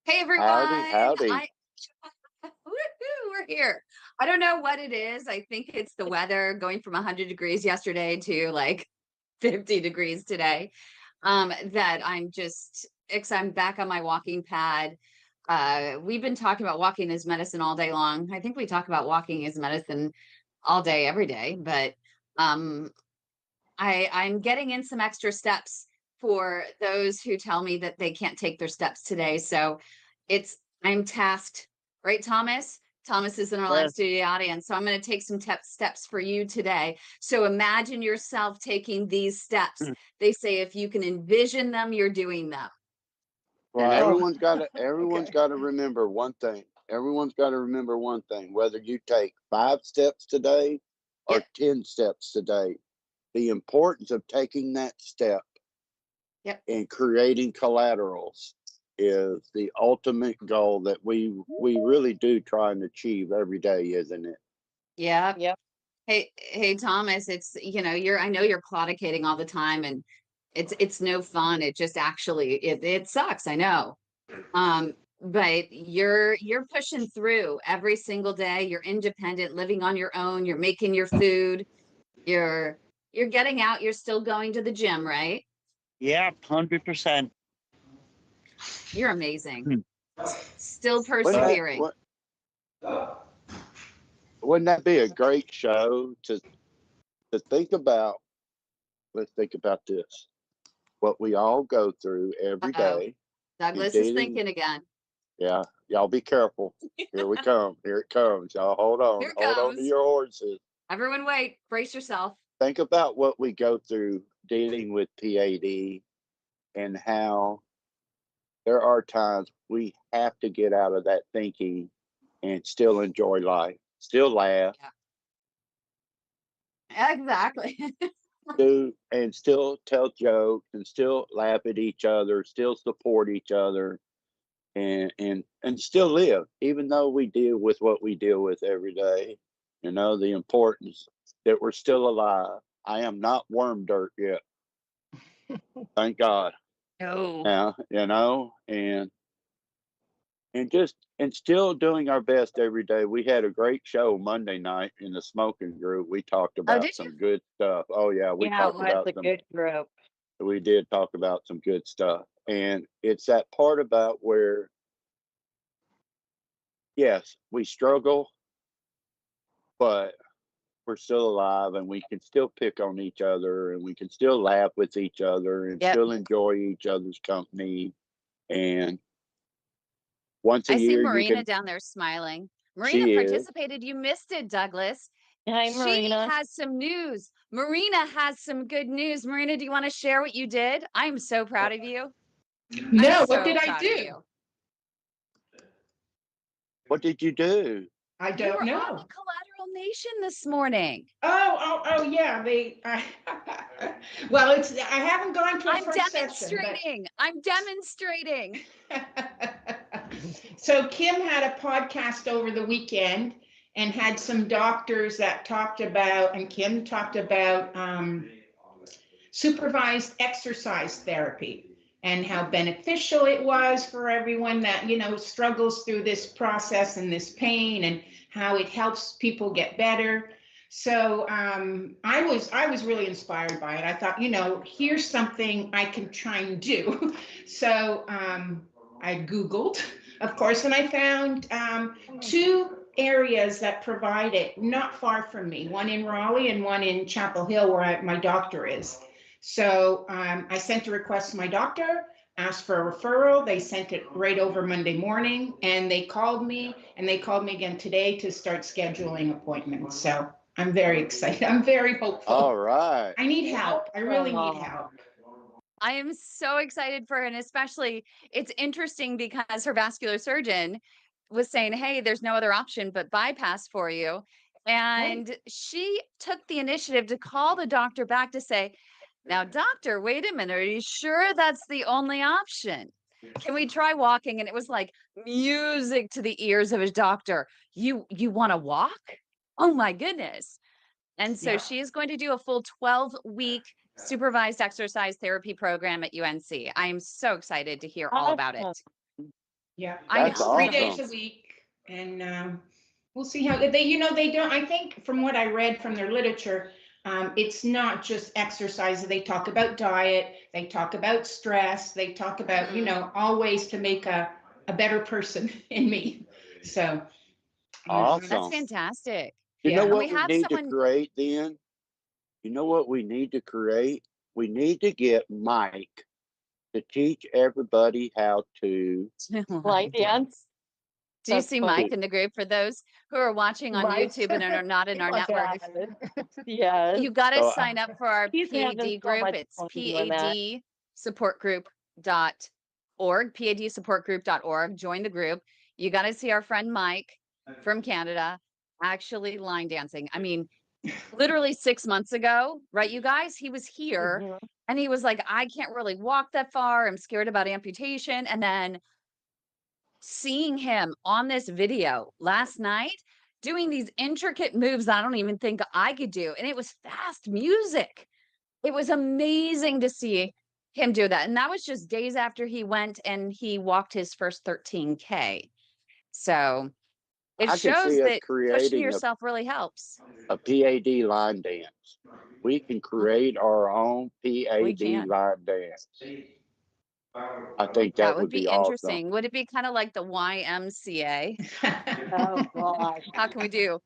Hey everyone. Howdy, howdy. Woohoo, we're here. I don't know what it is. I think it's the weather going from 100 degrees yesterday to like 50 degrees today. That I'm back on my walking pad. We've been talking about walking as medicine all day long. I think we talk about walking as medicine all day, every day, but um I'm getting in some extra steps for those who tell me that they can't take their steps today. So I'm tasked, right, Thomas? Thomas is in our live Yes. studio audience. So I'm going to take some steps for you today. So imagine yourself taking these steps. They say if you can envision them, you're doing them. Well, And Oh, everyone's okay. got to remember one thing. Everyone's got to remember one thing. Whether you take 5 steps today yeah, or 10 steps today, the importance of taking that step yep. and creating collaterals is the ultimate goal that we really do try and achieve every day, isn't it? Yeah. Yep. Hey, Thomas, I know you're claudicating all the time and it's no fun. It just actually, it sucks. I know. But you're pushing through every single day. You're independent, living on your own. You're making your food. You're, you're getting out. You're still going to the gym, right? Yeah, 100%. You're amazing. Hmm. Still Wouldn't Uh, that persevering. wouldn't that be a great show to think about? Let's think about this. What we all go through every Uh-oh. day in Douglas is dealing. thinking again. Yeah, y'all be careful. Here we come. Here it comes. Y'all Here it hold on to comes. your horses. Everyone wait. Brace yourself. Think about what we go through dealing with P.A.D. and how there are times we have to get out of that thinking and still enjoy life, still laugh, Yeah, exactly. do and still tell jokes and still laugh at each other, still support each other, and still live, even though we deal with what we deal with every day. You know, the importance that we're still alive. I am not worm dirt yet, thank God. No. Now, you know, and still doing our best every day. We had a great show Monday night in the smoking group. We talked Oh, about did you? some good stuff. Oh yeah, yeah, it was a good group. we did talk about some good stuff. And it's that part about where yes, we struggle, but we're still alive and we can still pick on each other and we can still laugh with each other and Yep. still enjoy each other's company. And once a I see year, you Marina can, down there smiling. Marina she is. participated. You missed it, Douglas. Hi, She Marina. has some news. Marina has some good news. Marina, do you want to share what you did? I am so proud of you. I'm No, what so did I proud of do? you. What did you do? I You don't were on know. the Collateral Nation this morning. Oh, yeah. Well, I haven't gone to a I'm first session, demonstrating. I'm demonstrating. but so Kim had a podcast over the weekend and had some doctors that talked about, and Kim talked about supervised exercise therapy and how beneficial it was for everyone that struggles through this process and this pain, and how it helps people get better. So I was really inspired by it. I thought, here's something I can try and do. So I Googled, of course, and I found two areas that provide it not far from me, one in Raleigh and one in Chapel Hill, where my doctor is. So I sent a request to my doctor, asked for a referral. They sent it right over Monday morning, and they called me, and they called me again today to start scheduling appointments. So I'm very excited. I'm very All hopeful. right. I need help. I really need Oh, help. I am so excited for her. And especially, it's interesting because her vascular surgeon was saying, hey, there's no other option but bypass for you. Right. And she took the initiative to call the doctor back to say, now, doctor, wait a minute. Are you sure that's the only option? Can we try walking? And it was like music to the ears of his doctor. You want to walk? Oh my goodness. And so Yeah. she is going to do a full 12-week supervised exercise therapy program at UNC. I am so excited to hear all about it. awesome. Yeah. I That's know. 3 days a awesome. week. And we'll see how they don't, I think from what I read from their literature, it's not just exercise. They talk about diet, they talk about stress, they talk about, all ways to make a better person in me. So, That's Awesome. fantastic. You know yeah. And we what we have need to someone. create then? You know what we need to create? We need to get Mike to teach everybody how to Line dance. Do you That's see funny. Mike in the group? For those who are watching on Mike. YouTube and are not in our Oh, network, yes. you got to so sign up for our He's having PAD so group. much It's fun doing that. padsupportgroup.org, padsupportgroup.org. Join the group. You got to see our friend Mike from Canada actually line dancing. I mean, literally 6 months ago, right, you guys? He was here Mhm. and he was like, I can't really walk that far. I'm scared about amputation. And then seeing him on this video last night doing these intricate moves that I don't even think I could do. And it was fast music. It was amazing to see him do that. And that was just days after he went and he walked his first 13K. So it I can shows see us that pushing creating yourself really helps. a PAD line dance. We can create our own We PAD can. line dance. I think That that would would be be awesome. interesting. Would it be kind of like the YMCA? Oh gosh. How can we do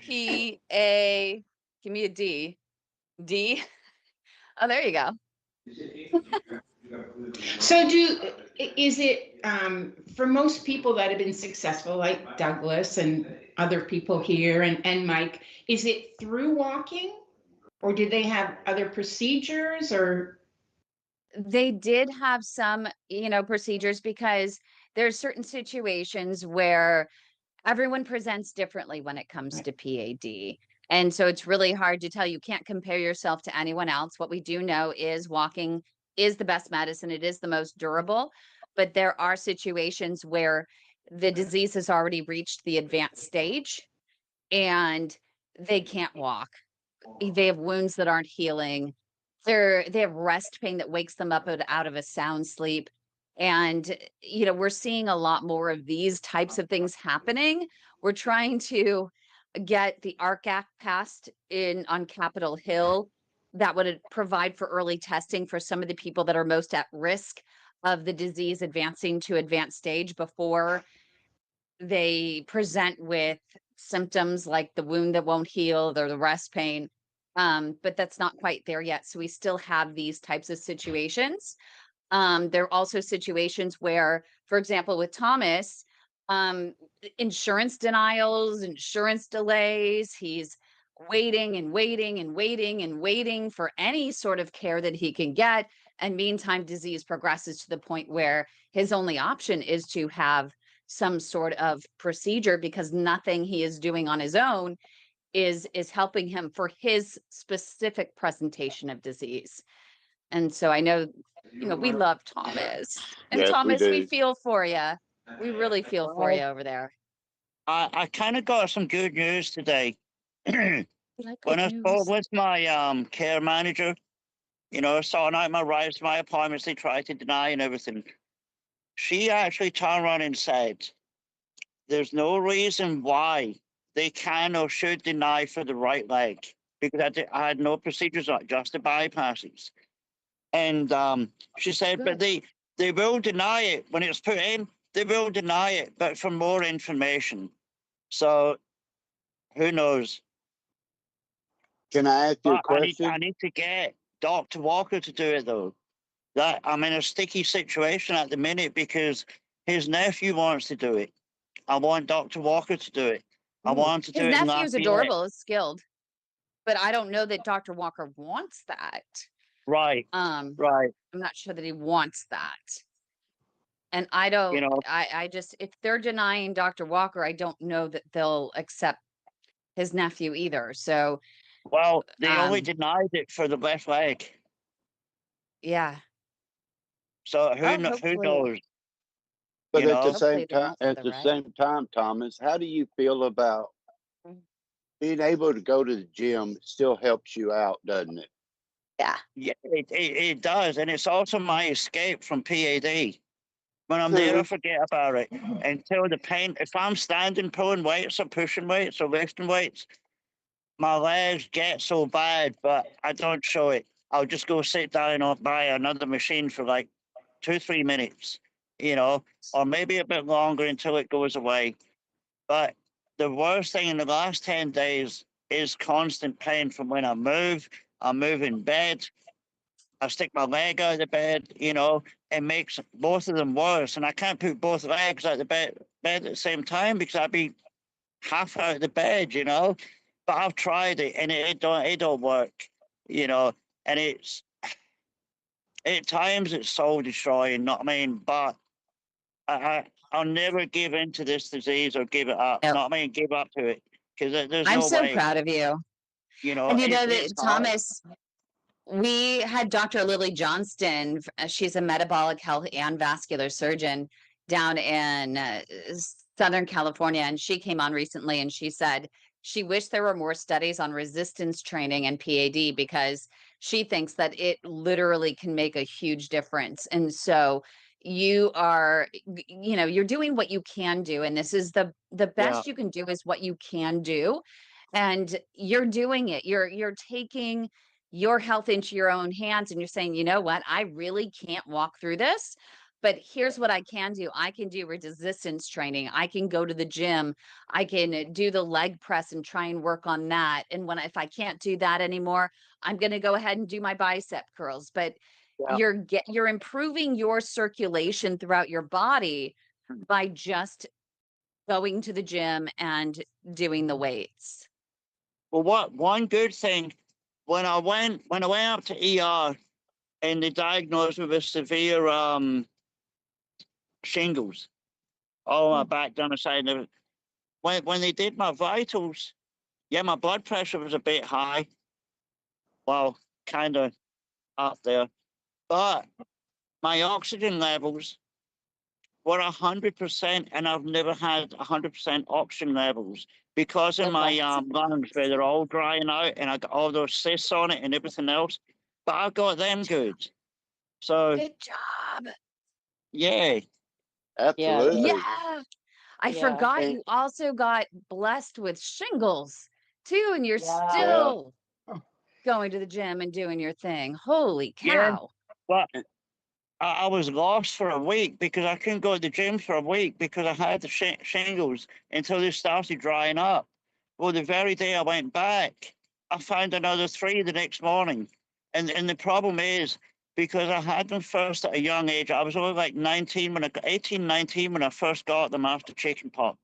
PA? Give me a D. D. Oh, there you go. So is it, for most people that have been successful, like Douglas and other people here and Mike, is it through walking? Or did they have other procedures or? They did have some, procedures because there's certain situations where everyone presents differently when it comes to PAD. And so it's really hard to tell. You can't compare yourself to anyone else. What we do know is walking is the best medicine. It is the most durable, but there are situations where the disease has already reached the advanced stage and they can't walk. They have wounds that aren't healing. They have rest pain that wakes them up out of a sound sleep. And, we're seeing a lot more of these types of things happening. We're trying to get the ARC Act passed on Capitol Hill that would provide for early testing for some of the people that are most at risk of the disease advancing to advanced stage before they present with symptoms like the wound that won't heal or the rest pain. But that's not quite there yet. So we still have these types of situations. There are also situations where, for example, with Thomas, insurance denials, insurance delays, he's waiting and waiting and waiting and waiting for any sort of care that he can get. And meantime, disease progresses to the point where his only option is to have some sort of procedure because nothing he is doing on his own is helping him for his specific presentation of disease. And so I know, we love Thomas. And Yes, we Thomas, we do. feel for you. We really feel for Well, you over there. I kind of got some good news today. When We like I good spoke news. with my care manager, sorting out my rights, my appointments, they tried to deny and everything. She actually turned around and said, there's no reason why they can or should deny for the right leg because I had no procedures, just the bypasses. And she said, but Good. they will deny it when it's put in. They will deny it, but for more information. So who knows? Can I ask you a But I question? need to get Dr. Walker to do it though. That I'm in a sticky situation at the minute because his nephew wants to do it. I want Dr. Walker to do it. I Ooh, want him to do his it in nephew's Lafayette. adorable, is skilled, but I don't know that Dr. Walker wants that. Right, Um, right. I'm not sure that he wants that. And I You don't, know, I just, if they're denying Dr. Walker, I don't know that they'll accept his nephew either. So, well, they only um, denied it for the left leg. yeah. So Oh, who hopefully, knows? But You know, hopefully they won't for at the the right. same time, Thomas, how do you feel about being able to go to the gym? Still helps you out, doesn't it? Yeah. yeah, it does, and it's also my escape from PAD. When I'm there, I True. forget about it until the pain. If I'm standing pulling weights or pushing weights or lifting weights, my legs get so bad, but I don't show it. I'll just go sit down or buy another machine for like 2, 3 minutes, or maybe a bit longer until it goes away. But the worst thing in the last 10 days is constant pain from when I move in bed, I stick my leg out of the bed, it makes both of them worse. And I can't put both legs out of the bed at the same time because I'd be half out of the bed. But I've tried it and it don't work, and it's at times it's soul destroying, not I mean, but I'll never give in to this disease or give it up. No. Not I mean, give up to it because there's I'm no so way. proud of you. And you know It's that, hard. Thomas, we had Dr. Lily Johnston. She's a metabolic health and vascular surgeon down in Southern California. And she came on recently and she said she wished there were more studies on resistance training and PAD because she thinks that it literally can make a huge difference. And so you are, you're doing what you can do. And this is the Yeah. best you can do is what you can do. And you're doing it. You're taking your health into your own hands and you're saying, you know what, I really can't walk through this, but here's what I can do. I can do resistance training. I can go to the gym. I can do the leg press and try and work on that. And if I can't do that anymore, I'm going to go ahead and do my bicep curls. But Yeah. you're improving your circulation throughout your body by just going to the gym and doing the weights. Well, one good thing when I went up to ER and they diagnosed me with severe shingles, all my back down the side. And when they did my vitals, yeah, my blood pressure was a bit high. Well, kind of up there, but my oxygen levels were 100%, and I've never had 100% oxygen levels because of my lungs where they're all drying out, and I got all those cysts on it and everything else. But I got them good. So Good job. yeah, Absolutely. Yeah. I Yeah. forgot and, you also got blessed with shingles too, and you're Yeah. still going to the gym and doing your thing. Holy yeah. cow. But I was lost for a week because I couldn't go to the gym for a week because I had the shingles until they started drying up. Well, the very day I went back, I found another 3 the next morning. And the problem is because I had them first at a young age. I was only like 18, 19 when I first got them after chicken pox.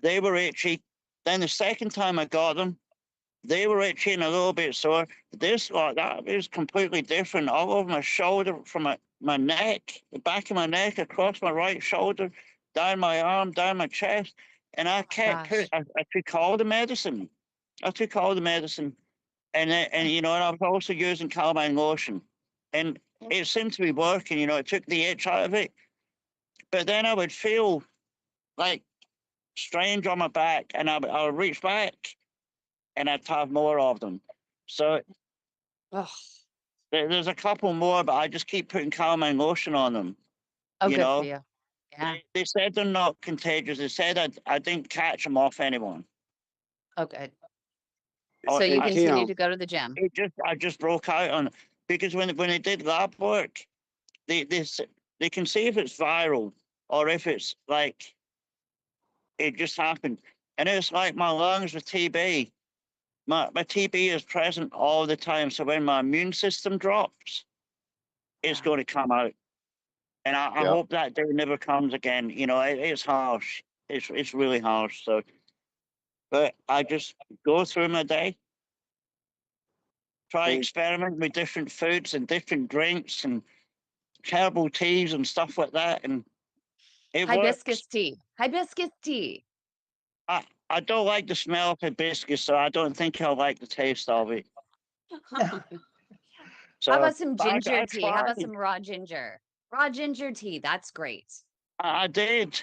They were itchy. Then the second time I got them, they were itchy and a little bit sore. This like that is completely different. All over my shoulder, from my neck, the back of my neck, across my right shoulder, down my arm, down my chest. And I kept Gosh. I took all the medicine. I took all the medicine. And and I was also using calamine lotion. And it seemed to be working, it took the itch out of it. But then I would feel like strange on my back and I would reach back and I'd have more of them. So Oh, there's a couple more, but I just keep putting calamine lotion on them. oh, You good for know, you. Yeah. they said they're not contagious. They said I didn't catch them off anyone. Oh, good. Or So you Hey, I, continue Tim, to go to the gym. I just broke out on it because when they did lab work, they can see if it's viral or if it's like it just happened. And it's like my lungs with TB. My TB is present all the time. So when my immune system drops, it's Yeah. going to come out. And I yep. hope that day never comes again. It's harsh. It's really harsh. So, but I just go through my day, try Hey, experiment with different foods and different drinks and herbal teas and stuff like that, and it works. Hibiscus tea. Hibiscus tea. I don't like the smell of hibiscus, so I don't think I'll like the taste of it. How So, about some but ginger I tea? How about tried. some raw ginger? Raw ginger tea. That's great. I did.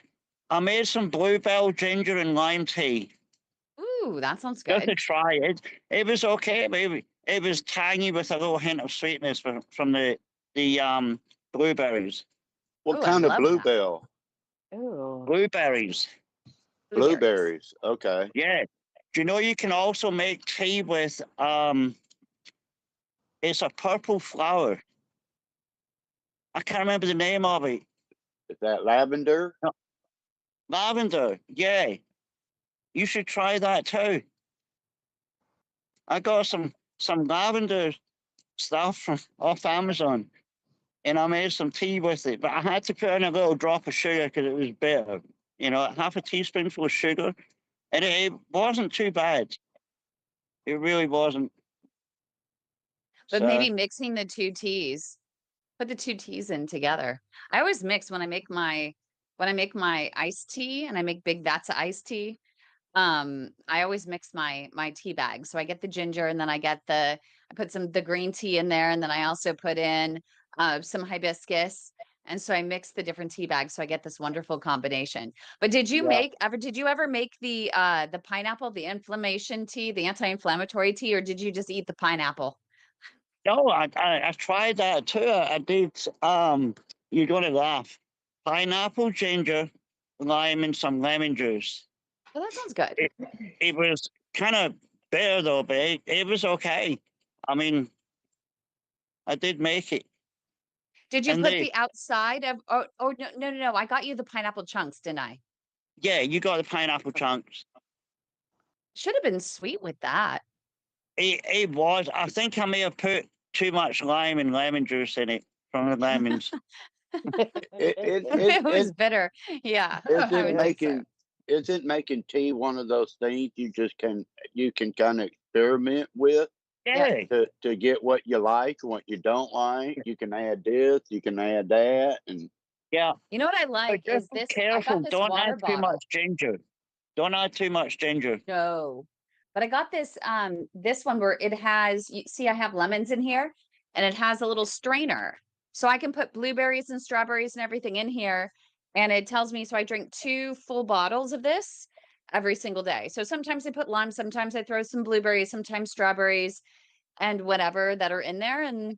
I made some bluebell ginger and lime tea Ooh, that sounds just to good. try it. It was okay. It was tangy with a little hint of sweetness from the blueberries. What Ooh, I kind of love that. bluebell? Ooh. Blueberries. Blueberries. Okay. Yeah. Do you know you can also make tea with it's a purple flower. I can't remember the name of it. Is that lavender? Lavender. Yeah. You should try that too. I got some lavender stuff from off Amazon, and I made some tea with it. But I had to put in a little drop of sugar because it was bitter. You know, half a teaspoonful of sugar, and it wasn't too bad. It really wasn't. But So maybe mixing the two teas, put the two teas in together. I always mix when I make my iced tea and I make big vats of iced tea. I always mix my tea bag. So I get the ginger and then I put the green tea in there, and then I also put in some hibiscus. And so I mix the different tea bags so I get this wonderful combination. But did you ever make the pineapple, the inflammation tea, the anti-inflammatory tea, or did you just eat the pineapple? no, I tried that too. I did. You're gonna laugh. Pineapple, ginger, lime, and some lemon juice. Well, that sounds good. It was kind of bitter though, but it was okay. I mean, I did make it. Did you And put they, the outside of oh no, I got you the pineapple chunks, didn't I? yeah, you got the pineapple chunks. Should have been sweet with that. It was. I think I may have put too much lime and lemon juice in it from the lemons. It was It bitter. Yeah, I isn't would think so. making tea one of those things you can kind of experiment with Yeah, to get what you like and what you don't like. You can add this, you can add that, and yeah. You know what I But like just is be this. I got careful. this Don't add water too bottle. much ginger. Don't add too much ginger. No, but I got this one where it has, you see, I have lemons in here and it has a little strainer. So I can put blueberries and strawberries and everything in here. And it tells me, so I drink 2 full bottles of this every single day. So sometimes I put lime, sometimes I throw some blueberries, sometimes strawberries and whatever that are in there. And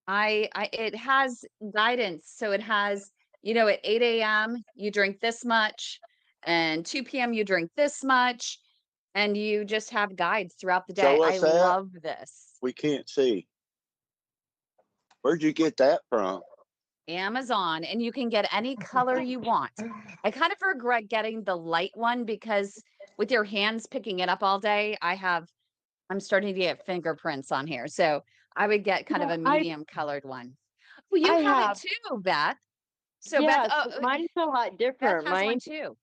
it has guidance. So it has, at 8 a.m. you drink this much, and 2 p.m. you drink this much, and you just have guides throughout the day. show I us that. love this. We can't see. Where'd you get that from? Amazon, and you can get any color you want. I kind of regret getting the light one because with your hands picking it up all day, I'm starting to get fingerprints on here. So I would get kind of Yeah, a medium colored one. Well, you I have it have. too, Beth. So Beth, Yes, but mine's a lot Beth different. has one Mine, too.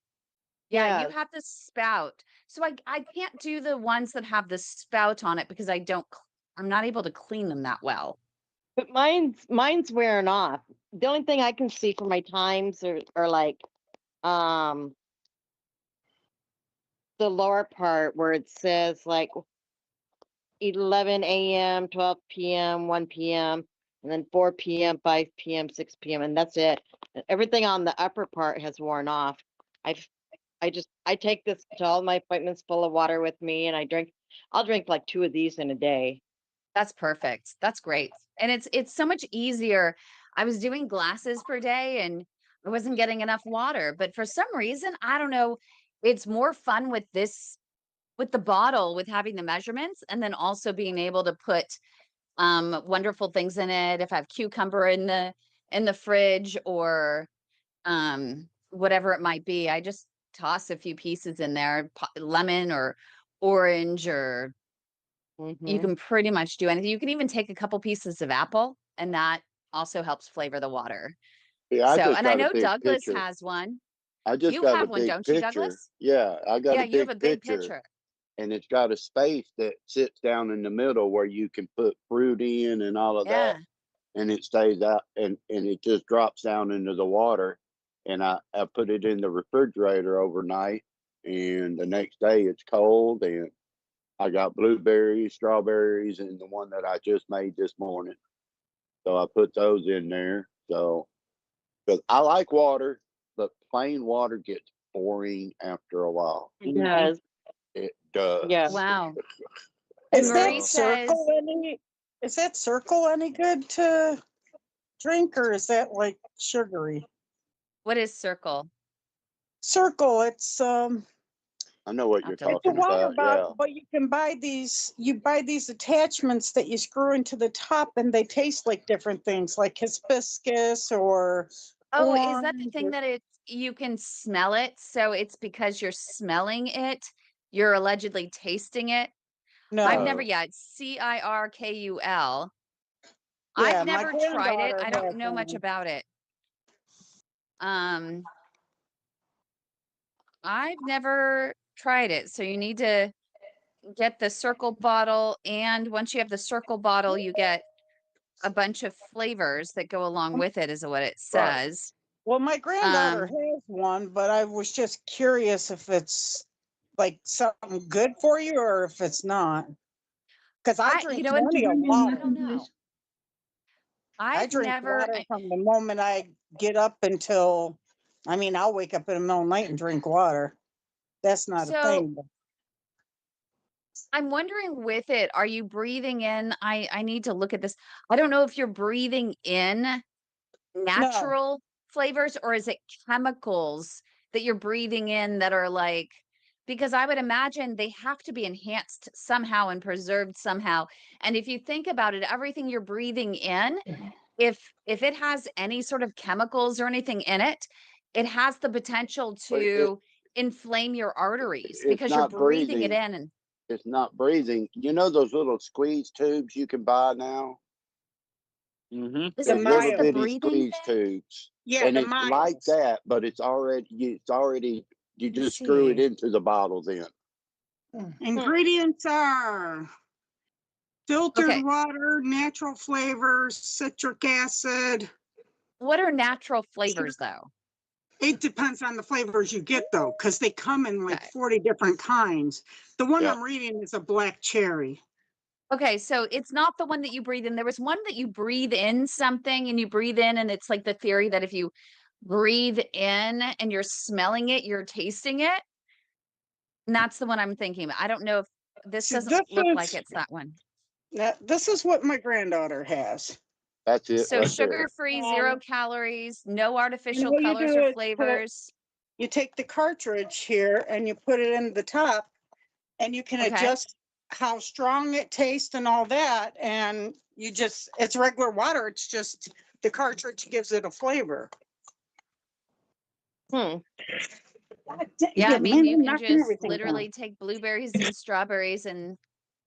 Yeah, you yes. have the spout. So I can't do the ones that have the spout on it because I'm not able to clean them that well. But mine's wearing off. The only thing I can see for my times are like um the lower part where it says like 11 a.m., 12 p.m., 1 p.m., and then 4 p.m., 5 p.m., 6 p.m., and that's it. Everything on the upper part has worn off. I've I take this to all my appointments full of water with me, and I'll drink like 2 of these in a day. That's perfect. That's great. And it's so much easier. I was doing glasses per day and I wasn't getting enough water, but for some reason, I don't know, it's more fun with the bottle, with having the measurements and then also being able to put wonderful things in it. If I have cucumber in the fridge or whatever it might be, I just toss a few pieces in there, lemon or orange, or you Hmm. can pretty much do anything. You can even take a couple pieces of apple, and that also helps flavor the water. Yeah, I So, just and I got a know big Douglas picture. has one. I just You got a have one, big don't you, picture. Douglas? Yeah, I got Yeah, a you have big a big picture, pitcher. and it's got a space that sits down in the middle where you can put fruit in and all of that, Yeah. and it stays out and it just drops down into the water. And I put it in the refrigerator overnight, and the next day it's cold, and I got blueberries, strawberries, and the one that I just made this morning. So I put those in there. So, because I like water, but plain water gets boring after a while. It does. It does. Yeah. Wow. And Is Marie that So says, circle any? Is that circle any good to drink or is that like sugary? What is Circle? Circle, it's I know what I'll you're have to look it's a talking them up. water about. Yeah. bottle, but you buy these attachments that you screw into the top and they taste like different things, like hibiscus or Oh, is that the orange thing or- that you can smell it? So it's because you're smelling it, you're allegedly tasting it. I've never, No. yeah, it's CIRKUL. Yeah, I've my never tried it. granddaughter I has don't know much one. about it. I've never tried it. So you need to get the Circle bottle, and once you have the Circle bottle, you get a bunch of flavors that go along with it, is what it Right. says. Well, my granddaughter Um, has one, but I was just curious if it's like something good for you or if it's not. Because I you drink know what? plenty of I water. don't know. I I've drink never, water from the moment I get up until, I mean, I'll wake up in the middle of the night and drink water. That's not a so thing. But I'm wondering with it, are you breathing in? I need to look at this. I don't know if you're breathing in no, natural flavors or is it chemicals that you're breathing in that are like, because I would imagine they have to be enhanced somehow and preserved somehow. And if you think about it, everything you're breathing in, if it has any sort of chemicals or anything in it, it has the potential But to inflame your arteries it's because you're not breathing it breathing. in. And It's not breathing. You know those little squeeze tubes you can buy now? Mm-hmm. the Those isn't this little the mild. bitty breathing squeeze thing? tubes. Yeah, And the it's like miles. that, but it's already, you Let's just screw it see. into the bottle then. Ingredients are filtered Okay. water, natural flavors, citric acid. What are natural flavors though? It depends on the flavors you get though, because they come in like Okay. 40 different kinds. The one Yeah. I'm reading is a black cherry. Okay, so it's not the one that you breathe in. There was one that you breathe in something and you breathe in, and it's like the theory that if you breathe in and you're smelling it, you're tasting it. And that's the one I'm thinking. I don't know if this See, doesn't look like it's that one. this is what my granddaughter has. That's it So right there. sugar-free, 0 calories, no And artificial what you colors do or is flavors. you take the cartridge here and you put it in the top and you can Okay. adjust how strong it tastes and all that. And you just, it's regular water. It's just the cartridge gives it a flavor. Hmm. Yeah, I mean, man, you I'm can knocking just everything down. literally take blueberries and strawberries and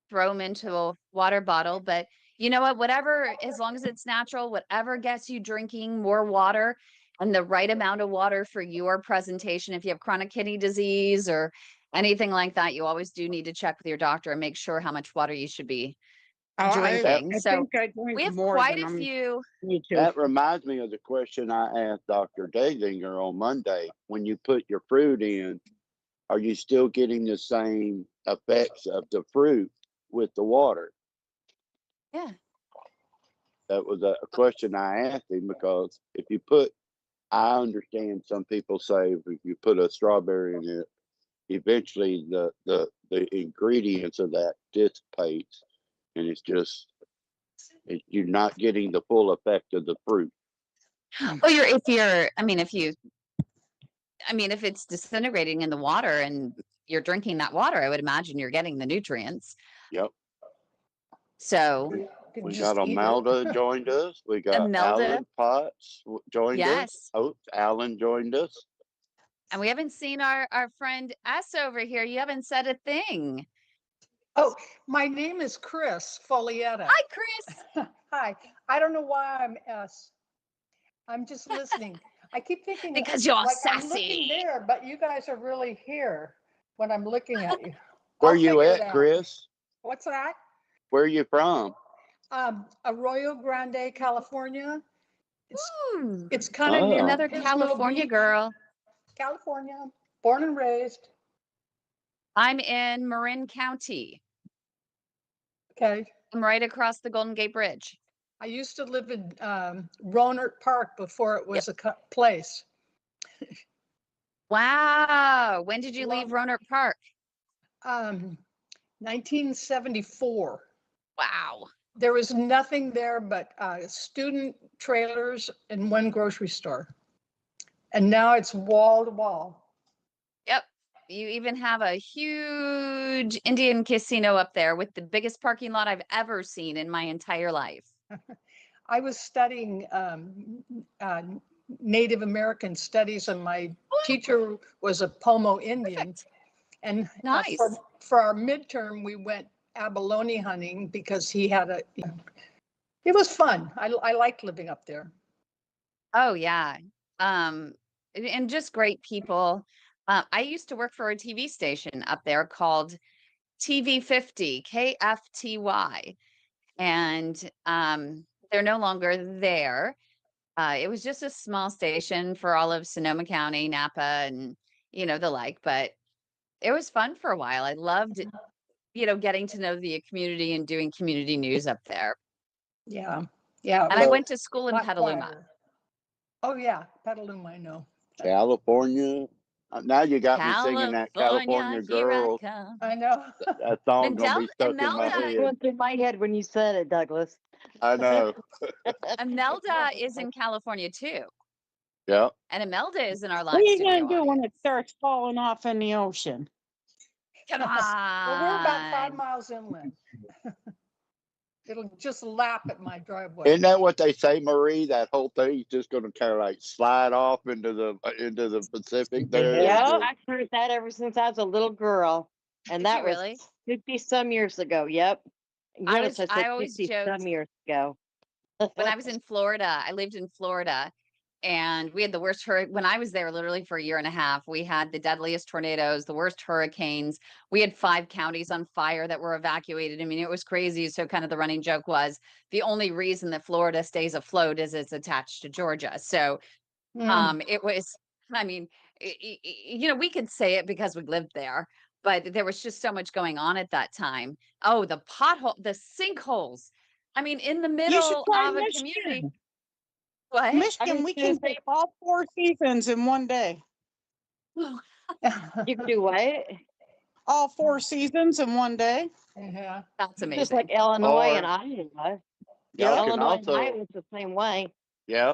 throw them into a water bottle. But you know what? Whatever, as long as it's natural, whatever gets you drinking more water and the right amount of water for your presentation. If you have chronic kidney disease or anything like that, you always do need to check with your doctor and make sure how much water you should be Oh, drinking. I So think I we drink have more quite than a I'm few. need to. That reminds me of the question I asked Dr. Dazinger on Monday. When you put your fruit in, are you still getting the same effects of the fruit with the water? Yeah. That was a question I asked him because if you put, I understand some people say if you put a strawberry in it, eventually the ingredients of that dissipates and it's just, you're not getting the full effect of the fruit. Well, if it's disintegrating in the water and you're drinking that water, I would imagine you're getting the nutrients. Yep. So We got Amelda joined us. We got Imelda, Alan Potts joined us. yes. Oh, Alan joined us. And we haven't seen our friend S over here. You haven't said a thing. Oh, my name is Chris Folietta. Hi, Chris. Hi. I don't know why I'm S. I'm just listening. I keep thinking Because you're like I'm looking sassy. there, but you guys are really here when I'm looking at you. Where I'll you figure it at, out. Chris? What's that? Where you from? Arroyo Grande, California. Ooh, It's kind of Oh. near another Pismo California Beach, girl. California, born and raised. I'm in Marin County. Okay. I'm right across the Golden Gate Bridge. I used to live in Rohnert Park before it was a place. Wow. When did you Long- leave Rohnert Park? 1974. Wow. There was nothing there but student trailers and one grocery store. And now it's wall to wall. Yep. You even have a huge Indian casino up there with the biggest parking lot I've ever seen in my entire life. I was studying Native American studies, and my teacher was a Pomo Indian. Perfect. And Nice. for our midterm, we went abalone hunting because he had a. It was fun. I liked living up there. Oh yeah. And just great people. I used to work for a TV station up there called TV50 KFTY, and they're no longer there. It was just a small station for all of Sonoma County, Napa, and the like. But it was fun for a while. I loved, getting to know the community and doing community news up there. Yeah, yeah. And I So- went to school in Lot Petaluma. quieter. Oh yeah, Petaluma, I know. California. Now you got me singing that California here I Girls. come. I know. That song's gonna be stuck in my Imelda- It head. went through my head when you said it, Douglas. I know. Imelda is in California too. Yeah. And Imelda is in our What live are you studio gonna do when audience. it starts falling off in the ocean? Come Well, we're about 5 on. miles inland. It'll just lap at my driveway. Isn't that what they say, Marie? That whole thing's just gonna kind of like slide off into the Pacific there. Yeah. and I've heard that ever since I was a little girl, and Did that you was really? 50 some years ago. Yep. Yes, I I said always 50 some joked years ago. when I was in Florida, I lived in Florida, and we had the worst hurricane. When I was there literally for a year and a half, we had the deadliest tornadoes, the worst hurricanes. We had 5 counties on fire that were evacuated. I mean, it was crazy. So kind of the running joke was the only reason that Florida stays afloat is it's attached to Georgia. So Mm. it was, I mean, we could say it because we lived there, but there was just so much going on at that time. Oh, the sinkholes. I mean, in the You should middle try of a community. Michigan. What? Michigan, we can do all 4 seasons in one day. You can do what? All 4 seasons in one day. Yeah. That's Just like amazing. Illinois and Or- Iowa. Y'all can Illinois and also, Iowa's the same way. yeah,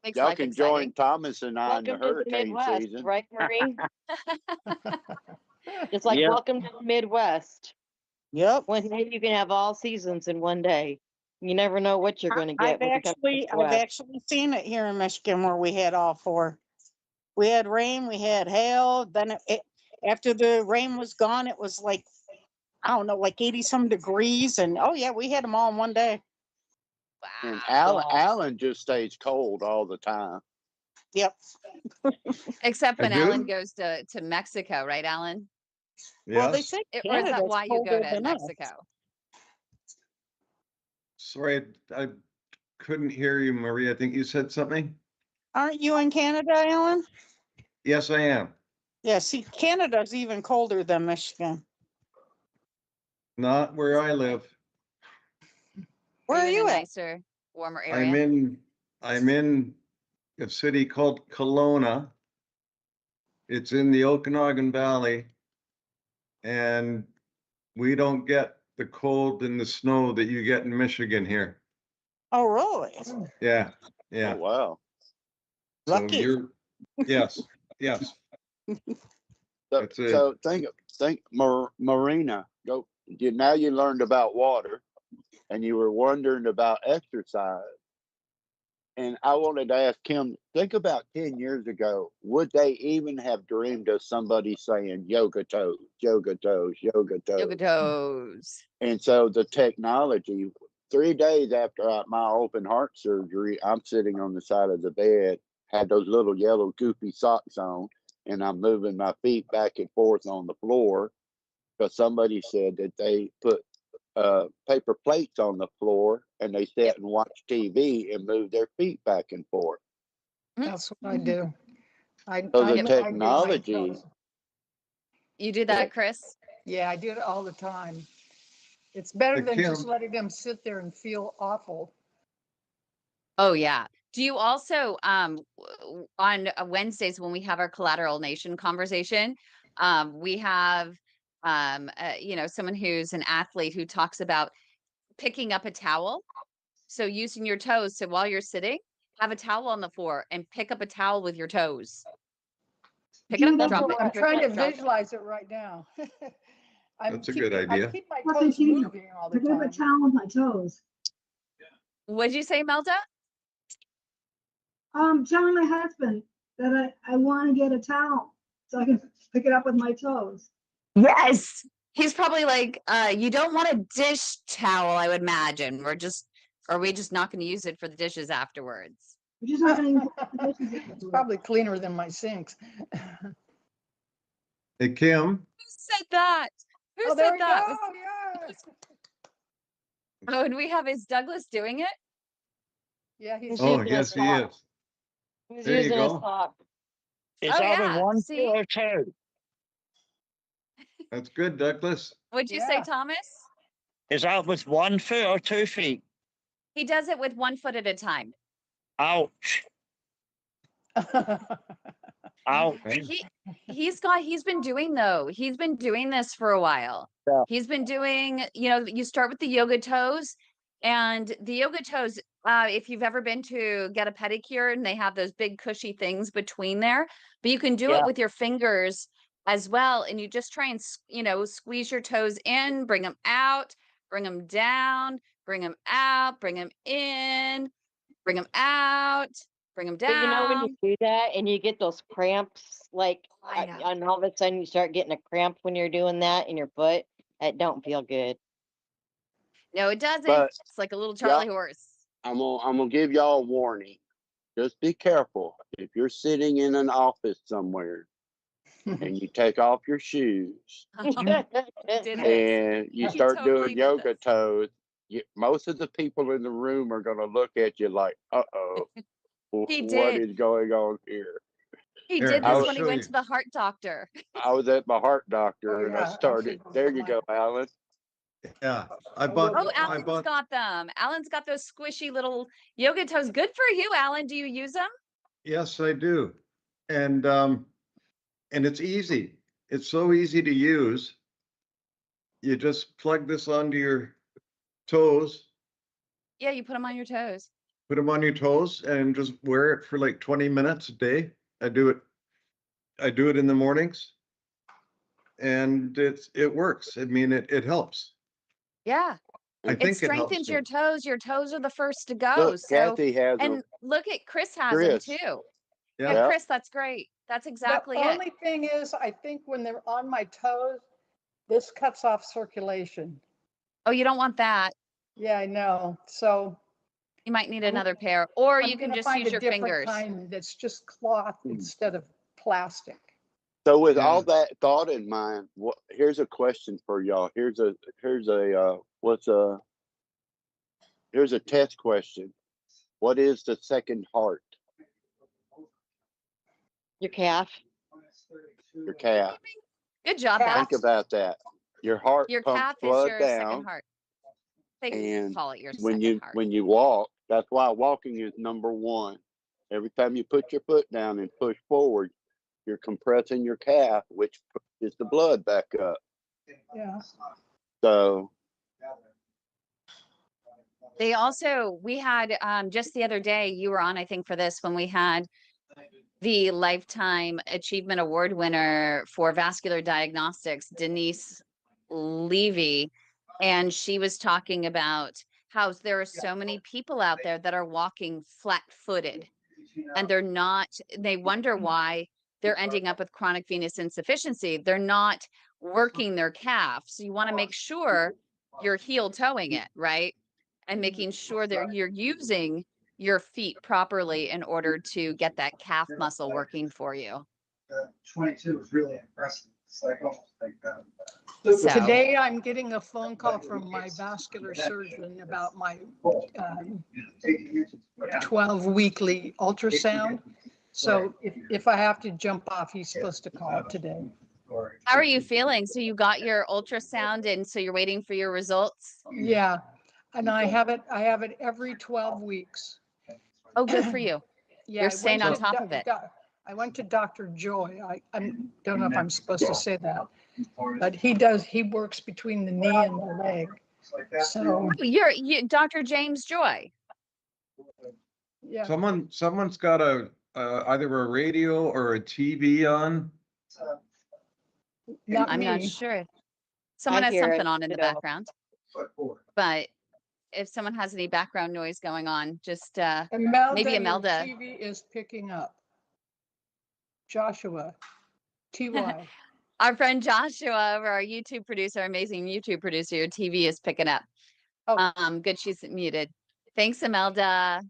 Makes y'all life can exciting. join Thomas and I in the Welcome to the hurricane Midwest, season. right, Marie? It's like Yeah. welcome to the Midwest. Yep. One day you can have all seasons in one day. You never know what you're going to get. I've when you come to the I've West. actually seen it here in Michigan where we had all 4. We had rain, we had hail, then after the rain was gone, it was like, I don't know, like 80 some degrees, and oh yeah, we had them all in one day. And Wow. Alan just stays cold all the time. Yep. Except I when Alan do? goes to Mexico, right, Alan? Well, they Yes. say Or is that Canada's why you go colder to than us. Mexico? Sorry, I couldn't hear you, Marie. I think you said something. Aren't you in Canada, Alan? Yes, I am. Yeah, see, Canada's even colder than Michigan. Not where I live. Where are in you a at? nicer, warmer I'm area? in a city called Kelowna. It's in the Okanagan Valley. And we don't get the cold and the snow that you get in Michigan here. Oh, really? Yeah, Oh, yeah. wow. So Lucky. you're, yes, yes. So, That's it. so think Marina, now you learned about water and you were wondering about exercise. And I wanted to ask Kim, think about 10 years ago, would they even have dreamed of somebody saying yoga toes, yoga toes, yoga toes? Yoga toes. And so the technology, 3 days after my open heart surgery, I'm sitting on the side of the bed, had those little yellow goofy socks on, and I'm moving my feet back and forth on the floor because somebody said that they put paper plates on the floor and they sit and watch TV and move their feet back and forth. That's what I do. So the I do my technology, toes. You do that, Chris? Yeah, I do it all the time. It's better But than just Kim, letting them sit there and feel awful. Oh yeah. Do you also on Wednesdays when we have our Collateral Nation conversation, we have someone who's an athlete who talks about picking up a towel. So using your toes. So while you're sitting, have a towel on the floor and pick up a towel with your toes. Pick it up and drop it. I'm trying to visualize it right now. That's a good idea. I keep my What's toes the key? moving all the Pick up a time. towel with my toes. What'd you say, Melda? Telling my husband that I want to get a towel so I can pick it up with my toes. Yes. He's probably like, you don't want a dish towel, I would imagine. Are we just not going to use it for the dishes afterwards? We're just not going to It's probably cleaner than my sinks. Hey, Kim, Who said that? Who Oh, there said we that? go. Yes. Oh, and we have, is Douglas doing it? Yeah, he's. oh, using yes, his he top. is. He's There you using his go. top. It's Oh, either yeah, one see? foot or two. That's good, Douglas. What'd you say, Yeah. Thomas? Is that with 1 foot or 2 feet? He does it with 1 foot at a time. Ouch. Ouch. He's been doing this for a while. Yeah. He's been doing, you start with the yoga toes, and the yoga toes, if you've ever been to get a pedicure and they have those big cushy things between there, but you can do Yeah. it with your fingers as well. And you just try and, squeeze your toes in, bring them out, bring them down, bring them out, bring them in, bring them out, bring them But you know when you down. do that and you get those cramps, like, I know. and all of a sudden you start getting a cramp when you're doing that in your foot, that don't feel good. No, it doesn't. But It's like a little Charlie horse. I'm gonna give y'all a warning. Just be careful. If you're sitting in an office somewhere and you take off your shoes Did this. and you He start totally doing did yoga this. toes, most of the people in the room are gonna look at you like, "Uh-oh, He what did. is going on here?" He Here, did I'll this when he show went you. to the heart doctor. I was at my heart Oh, doctor and I yeah, started. actually, There you go, Alan. Yeah, I I bought, Oh, will- I Alan's bought, got them. Alan's got those squishy little yoga toes. Good for you, Alan. Do you use them? yes, I do. And it's easy. It's so easy to use. You just plug this onto your toes, Yeah, you put them on your toes. put them on your toes and just wear it for like 20 minutes a day. I do it in the mornings. And it works. I mean, it helps. Yeah. I It think it helps strengthens me. your toes. Your toes are the first to go. Look, So, Kathy has a and look at Chris has them Chris. too. Yeah. Yeah, Chris, that's great. That's exactly The it. only thing is, I think when they're on my toes, this cuts off circulation. Oh, you don't want that. Yeah, I know. So You might need I'm- another pair, or I'm you can gonna just find use a your different fingers. kind that's just cloth instead of plastic. So with Yeah. all that thought in mind, here's a question for y'all. Here's a test question. What is the second heart? Your calf. Your calf. Good job, Calf. Beth. Think about that. Your heart Your pumps calf is blood your down, second heart. They and call it your when second heart. you walk, that's why walking is number one. Every time you put your foot down and push forward, you're compressing your calf, which pushes the blood back up. Yeah. So They also, we had just the other day, you were on, I think, for this, when we had the Lifetime Achievement Award winner for vascular diagnostics, Denise Levy. And she was talking about how there are so many people out there that are walking flat-footed, and they wonder why they're ending up with chronic venous insufficiency. They're not working their calf. So you want to make sure you're heel toeing it, right? And making sure that you're using your feet properly in order to get that calf muscle working for you. 22 is really impressive. It's like almost like So- Today, I'm getting a phone call from my vascular surgeon about my 12 weekly ultrasound. So if I have to jump off, he's supposed to call today. How are you feeling? So you got your ultrasound and so you're waiting for your results? Yeah, and I have it every 12 weeks. Oh, good for you. Yeah, You're I staying went on to top of it. I went to Dr. Joy. I don't know if I'm supposed to say that, but he works between the knee and the leg. It's like that. So, You, Dr. James Joy. yeah, Someone's got either a radio or a TV on. So, not I'm not me. sure. Someone has hear something it on in the too. background, foot forward. but if someone has any background noise going on, just Imelda, maybe your Imelda. TV is picking up. Joshua, TY. Our friend Joshua, over our YouTube producer, amazing YouTube producer, your TV is picking up. Oh. Good, she's muted. Thanks, Imelda.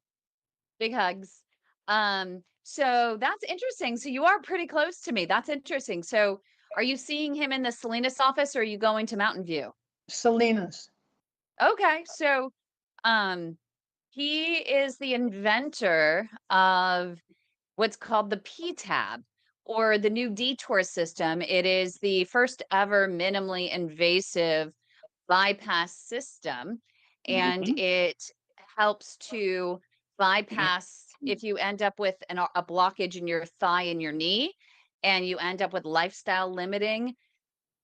Big hugs. So that's interesting. So you are pretty close to me. That's interesting. So are you seeing him in the Salinas office or are you going to Mountain View? Salinas. Okay, so he is the inventor of what's called the P.A.D or the new detour system. It is the first ever minimally invasive bypass system, and it helps to bypass if you end up with a blockage in your thigh and your knee, and you end up with lifestyle limiting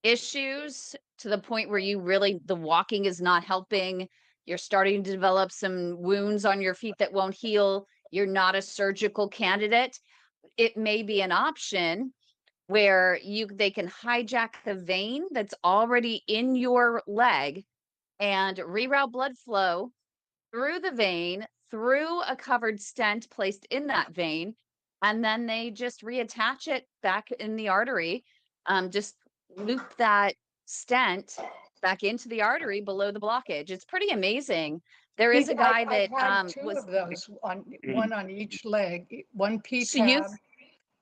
issues to the point where you really, the walking is not helping. You're starting to develop some wounds on your feet that won't heal. You're not a surgical candidate. It may be an option where they can hijack the vein that's already in your leg and reroute blood flow through the vein, through a covered stent placed in that vein, and then they just reattach it back in the artery. Just loop that stent back into the artery below the blockage. It's pretty amazing. There is a guy that I've had two was of those, one on each leg, one so you P-tab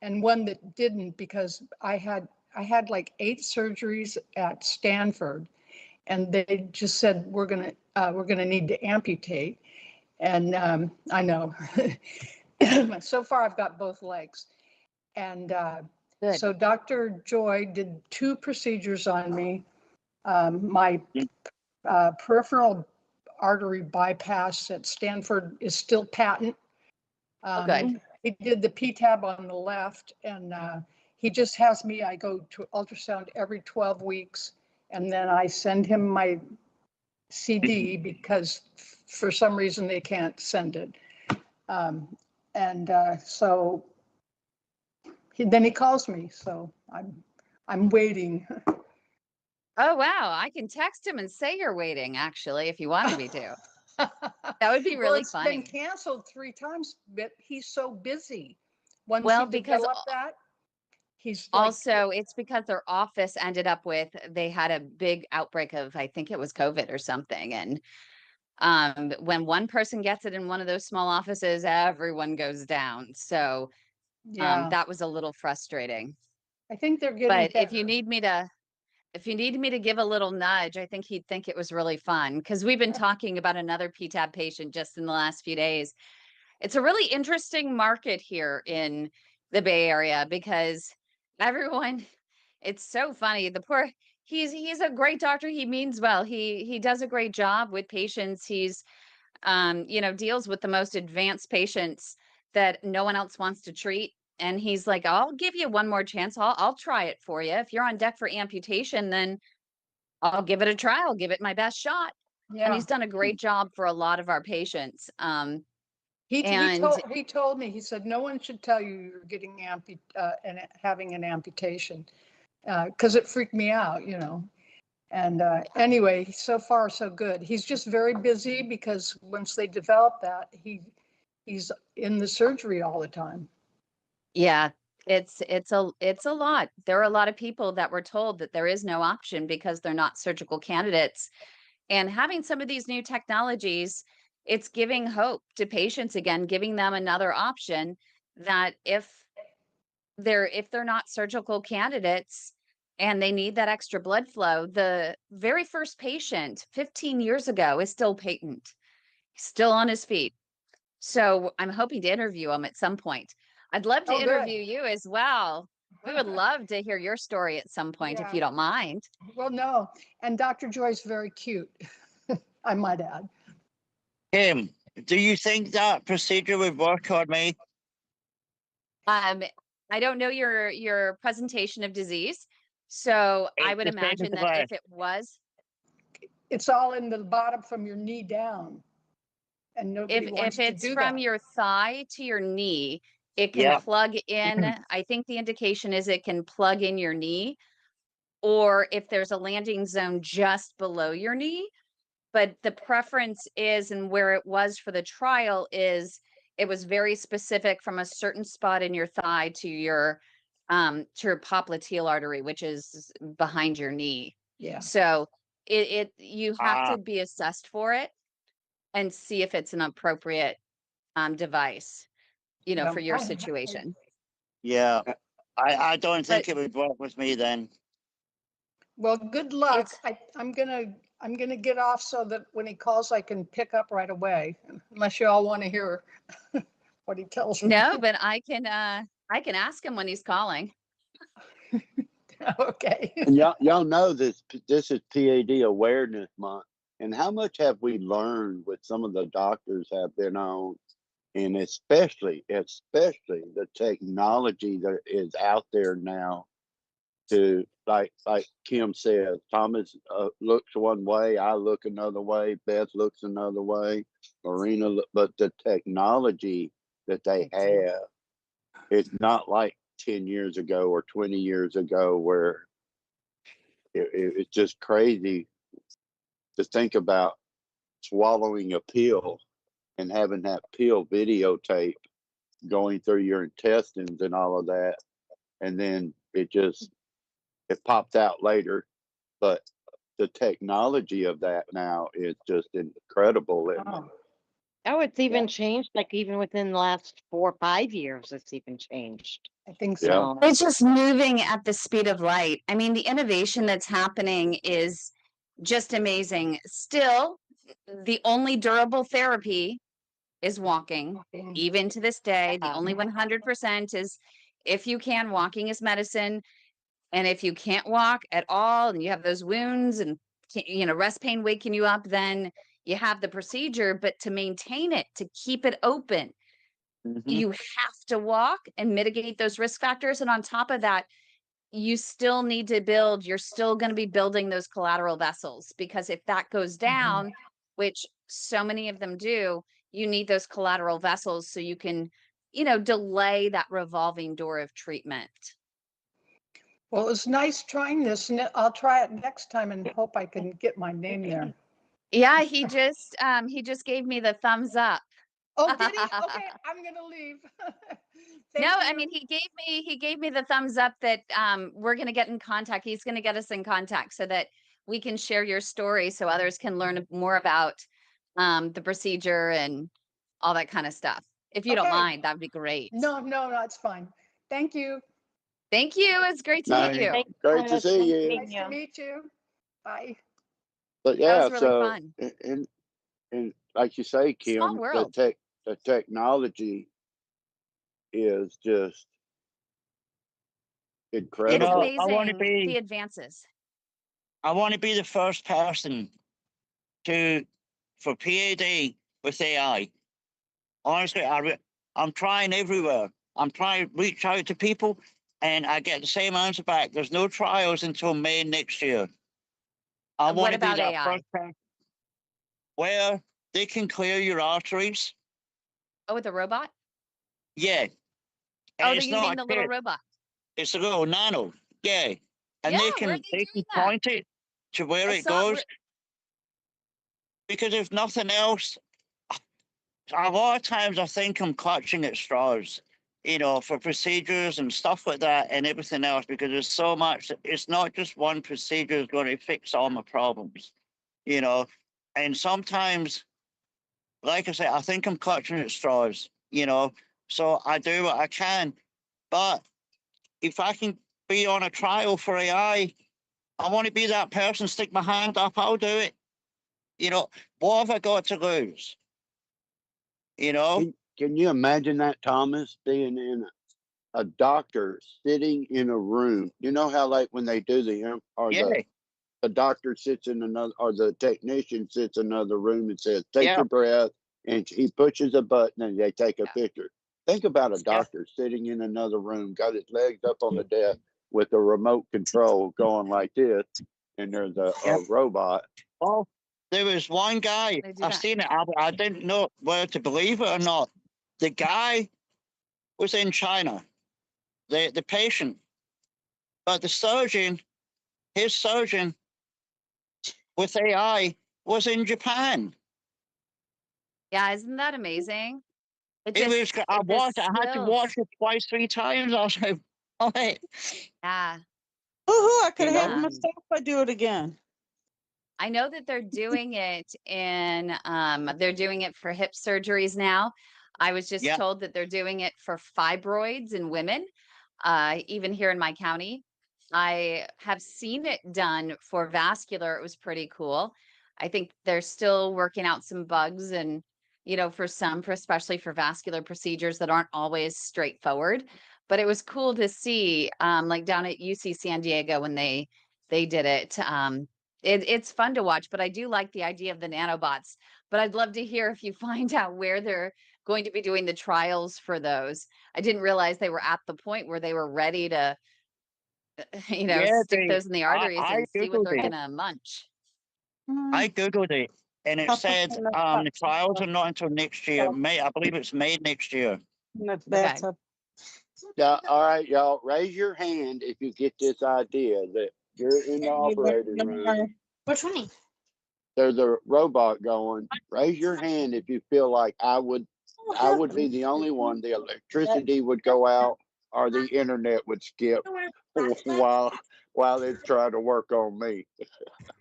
and one that didn't, because I had like 8 surgeries at Stanford, and they just said we're gonna need to amputate. And I know. So far I've got both legs. And good. so Dr. Joy did 2 procedures on me. My peripheral artery bypass at Stanford is still patent. Good. He did the P-tab on the left, and he just has me, I go to ultrasound every 12 weeks, and then I send him my CD because for some reason they can't send it. So then he calls me, so I'm waiting. Oh, wow. I can text him and say you're waiting, actually, if you wanted me to. That would be Well, really it's funny. been canceled 3 times, but he's so busy. Once Well, he because developed that, he's like, also it's because their office ended up with, they had a big outbreak of, I think it was COVID or something. And when one person gets it in one of those small offices, everyone goes down. So yeah, that was a little frustrating. I think they're getting But better. if you need me to give a little nudge, I think he'd think it was really fun, because we've been talking about another P.A.D patient just in the last few days. It's a really interesting market here in the Bay Area because everyone, it's so funny. The poor, he's a great doctor. He means well. He does a great job with patients. He's deals with the most advanced patients that no one else wants to treat. And he's like, I'll give you one more chance. I'll try it for you. If you're on deck for amputation, then I'll give it a try. I'll give it my best shot. And Yeah, he's done a great job for a lot of our patients. he And told me, he said, no one should tell you you're getting and having an amputation, because it freaked me out, And anyway, so far so good. He's just very busy because once they develop that, he's in the surgery all the time. yeah, it's a lot. There are a lot of people that were told that there is no option because they're not surgical candidates. And having some of these new technologies, it's giving hope to patients again, giving them another option that if they're not surgical candidates and they need that extra blood flow, the very first patient 15 years ago is still patent, still on his feet. So I'm hoping to interview him at some point. I'd love to Oh, good. interview you as well. We would love to hear your story at some point, if Yeah. you don't mind. Well, no. And Dr. Joy's very cute, I might add. Kim, do you think that procedure would work on me? I don't know your presentation of disease, so I would It's the same as imagine the that virus. if it was, it's all in the bottom from your knee down. And nobody wants If to it's do from that. your thigh to your knee, it can Yeah. plug in. I think the indication is it can plug in your knee, or if there's a landing zone just below your knee. But the preference is, and where it was for the trial is, it was very specific from a certain spot in your thigh to your popliteal artery, which is behind your knee. Yeah. So you have Ah. to be assessed for it and see if it's an appropriate device, for your situation. Yeah. I don't But think it would work with me then. Well, good luck. it's I'm gonna get off so that when he calls, I can pick up right away, unless you all want to hear what he tells me. no, but I can ask him when he's calling. Okay. And y'all know this is PAD Awareness Month, and how much have we learned with some of the doctors have been on, and especially the technology that is out there now. To like Kim says, Thomas looks one way, I look another way, Beth looks another way, Marina, but the technology that they have, it's not like 10 years ago or 20 years ago where it's just crazy to think about swallowing a pill and having that pill videotape going through your intestines and all of that. And then it popped out later. But the technology of that now is just incredible. Oh, it's even changed, like even within the last 4 or 5 years, it's even changed. I think Yeah. so. It's just moving at the speed of light. I mean, the innovation that's happening is just amazing. Still, the only durable therapy is walking. Even to this day, the only 100% is, if you can, walking is medicine. And if you can't walk at all and you have those wounds and rest pain waking you up, then you have the procedure. But to maintain it, to keep it open, you have to walk and mitigate those risk factors. And on top of that, you're still going to be building those collateral vessels, because if that goes down, which so many of them do, you need those collateral vessels so you can, delay that revolving door of treatment. Well, it's nice trying this, and I'll try it next time and hope I can get my name there. Yeah, he just gave me the thumbs up. Oh, did he? Okay, I'm gonna leave. No, Thank I you. mean, he gave me the thumbs up that we're going to get in contact. He's going to get us in contact so that we can share your story so others can learn more about the procedure and all that kind of stuff. If you don't Okay. mind, that'd be great. No, it's fine. Thank you. Thank you. It's great to meet you. Great to see you. Nice to meet you. Bye. But That yeah, was really so fun. and like you say, Small Kim, world. the technology is just It's incredible. I want to amazing, the be advances. the first person for PAD with AI. Honestly, I'm trying everywhere. I'm trying to reach out to people, and I get the same answer back. There's no trials until May next year. I What want to be about that AI? first person where they can clear your arteries. Oh, with the robot? Yeah. Oh, And you it's not mean a the little chip. robot? It's a little nano. Yeah. And Yeah, where are they they doing can that? point it to where I it saw goes. Because if nothing else, a lot of times I think I'm clutching at straws, for procedures and stuff like that and everything else, because there's so much. It's not just one procedure is going to fix all my problems, and sometimes, like I said, I think I'm clutching at straws, so I do what I can. But if I can be on a trial for AI, I want to be that person, stick my hand up, I'll do it. What have I got to lose? Can you imagine that, Thomas, being in a doctor sitting in a room? You know how like when they do Yeah, the doctor sits in another, or the technician sits in another room and says, take yeah, your breath, and he pushes a button and they take a picture. Think about a yeah. doctor sitting in another room, got his legs up on the desk with a remote control going like this, and there's a Yeah. robot. Well, There was one guy, They do I've that. seen it, I didn't know whether to believe it or not. The guy was in China, the patient, but the surgeon, his surgeon with AI was in Japan. Yeah, isn't that amazing? It was, The I had to watch skills. it twice, 3 times. I was like, oh, hey, Yeah. Woohoo, I could you have had know, myself if I do it again. I know that they're doing it they're doing it for hip surgeries now. I was just yeah, told that they're doing it for fibroids in women, even here in my county. I have seen it done for vascular. It was pretty cool. I think they're still working out some bugs and, for especially for vascular procedures that aren't always straightforward. But it was cool to see, like down at UC San Diego when they did it. It's fun to watch, but I do like the idea of the nanobots. But I'd love to hear if you find out where they're going to be doing the trials for those. I didn't realize they were at the point where they were ready to, yeah. stick those in the arteries I and see what googled they're it. gonna munch. I googled it, and it said the trials are not until next year. May, I believe it's May next year. In the Okay. bathtub. Yeah, all right, y'all, raise your hand if you get this idea that you're in the operating room. Which one? There's a robot going. Raise your hand if you feel like I would be the only one. The electricity would go out or the internet would skip while it's trying to work on me.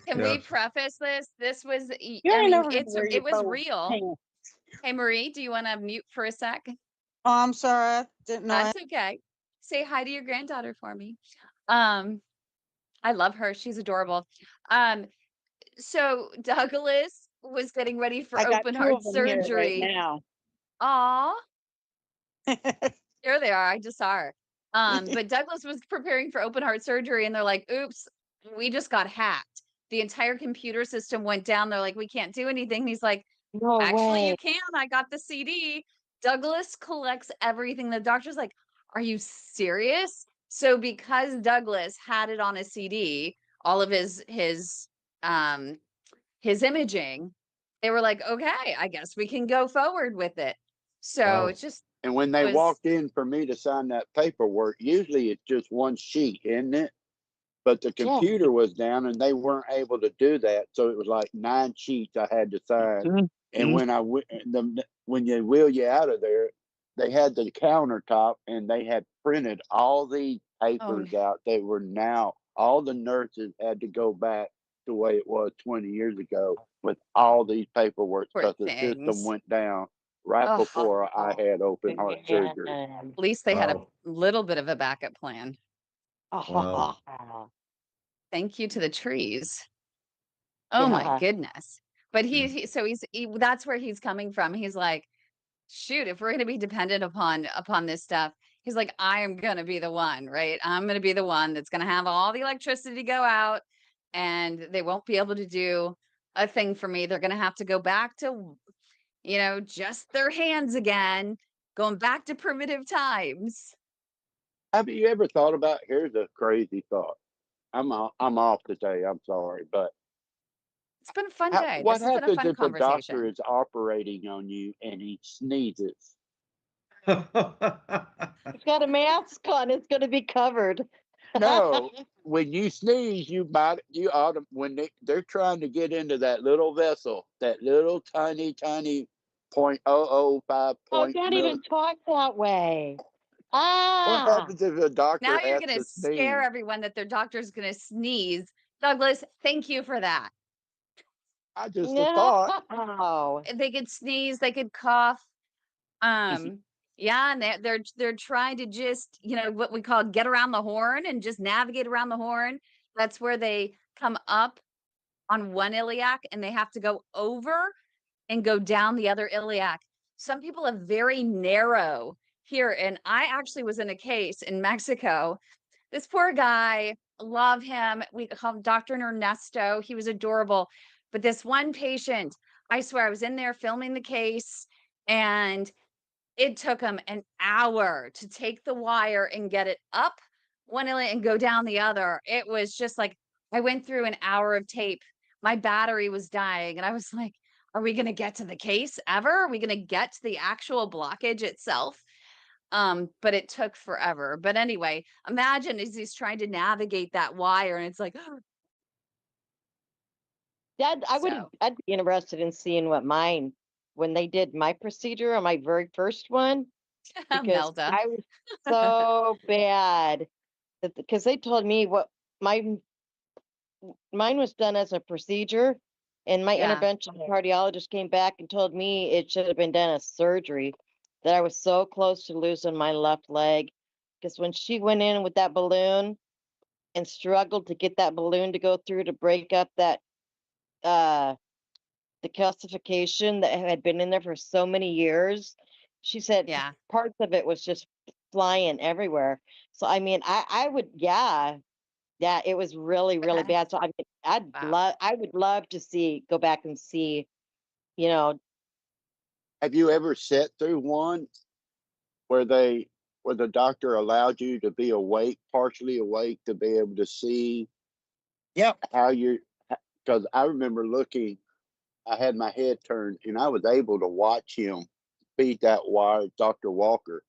Can we Yes. preface this? This was, You I ain't mean, never gonna wear your it was bow real. pants. Hey, Marie, do you want to mute for a sec? Oh, I'm sorry. I didn't know. That's okay. Say hi to your granddaughter for me. I love her. She's adorable. So Douglas was getting ready for I got open 2 heart of them here right surgery. now. Aw, there they are. I just saw her. But Douglas was preparing for open heart surgery, and they're like, "Oops, we just got hacked. The entire computer system went down." They're like, "We can't do anything." He's like, No "Actually, way. you can. I got the CD." Douglas collects everything. The doctor's like, "Are you serious?" So because Douglas had it on a CD, all of his imaging, they were like, "Okay, I guess we can go forward with it." So Wow. it just And when they was walked in for me to sign that paperwork, usually it's just one sheet, isn't it? But the Yeah. computer was down and they weren't able to do that. So it was like 9 sheets I had to sign. And when when they wheel you out of there, they had the countertop and they had printed all these papers out. They were now, all the nurses had to go back the way it was 20 years ago with all these paperwork poor because the system things. went down right Oh, before I had open heart surgery. at least they had a Wow. little bit of a backup plan. Wow. Thank you to the trees. Oh my Yeah. goodness. But so that's where he's coming from. He's like, shoot, if we're going to be dependent upon this stuff, he's like, I am going to be the one, right? I'm going to be the one that's going to have all the electricity go out and they won't be able to do a thing for me. They're going to have to go back to, just their hands again, going back to primitive times. Have you ever thought about, here's a crazy thought. I'm off today. I'm sorry, but It's been a fun day. what This has been a happens fun if a doctor conversation. is operating on you and he sneezes? It's got a mask on. It's going to be covered. No, when you sneeze, you ought to, when they're trying to get into that little vessel, that little tiny 0.005 Oh, point don't milli. even talk that way. What Ah, happens if a doctor Now you're has going to to scare sneeze? everyone that their doctor's going to sneeze. Douglas, thank you for that. I just a thought. no. They could sneeze, they could cough. Yeah, and they're trying to just, what we call get around the horn and just navigate around the horn. That's where they come up on one iliac and they have to go over and go down the other iliac. Some people have very narrow here. And I actually was in a case in Mexico. This poor guy, love him. We call him Dr. Ernesto. He was adorable. But this one patient, I swear, I was in there filming the case and it took him an hour to take the wire and get it up one iliac and go down the other. It was just like I went through an hour of tape my battery was dying. And I was like, are we going to get to the case ever? Are we going to get to the actual blockage itself? But it took forever. But anyway, imagine as he's trying to navigate that wire and it's like, so I'd be interested in seeing what mine, when they did my procedure on my very first one, because Melda. I was so bad that, because they told me what my mine was done as a procedure, and my Yeah. interventional cardiologist came back and told me it should have been done as surgery, that I was so close to losing my left leg. Because when she went in with that balloon and struggled to get that balloon to go through to break up that uh the calcification that had been in there for so many years, she said Yeah. parts of it was just flying everywhere. So I mean, I would, yeah, it was really, really Okay. bad. So I mean, Wow. I would love to go back and see, you know, Have you ever sat through one where where the doctor allowed you to be awake, partially awake, to be able to see Yep. how you? Because I remember looking, I had my head turned, and I was able to watch him feed that wire, Dr. Walker.